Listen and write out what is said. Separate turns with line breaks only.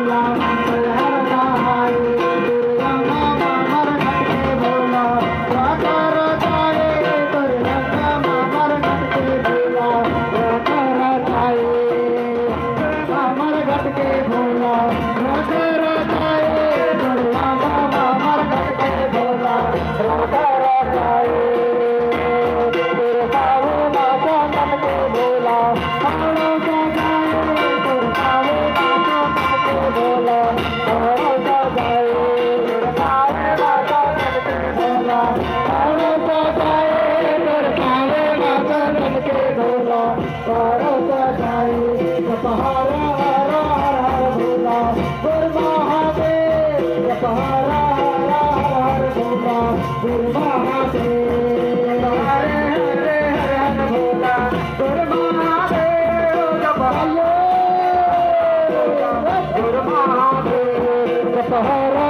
भोला हर जाए दुर्गा मामा मर घट के भोला कर जाए दुर्गा मामा मर घट के भोला कर जाए मर घट के भोला कर जाए दुर्गा मामा मर घट के भोला कर जाए तेरे बाबू माता मन के भोला हमलों को जाए तेरे बाबू माता मन के भोला हमलों को जाए तेरे बाबू माता मन के भोला हमलों को जाए तेरे बाबू माता मन के भोला हमलों को जाए पहाड़ा हरा हरा भोला गुर महादेव पहाड़ा हरा हरा भोला गुर महादेव हरे हरे हरे भोला गुर महादेव गुर महादेव पहाड़ा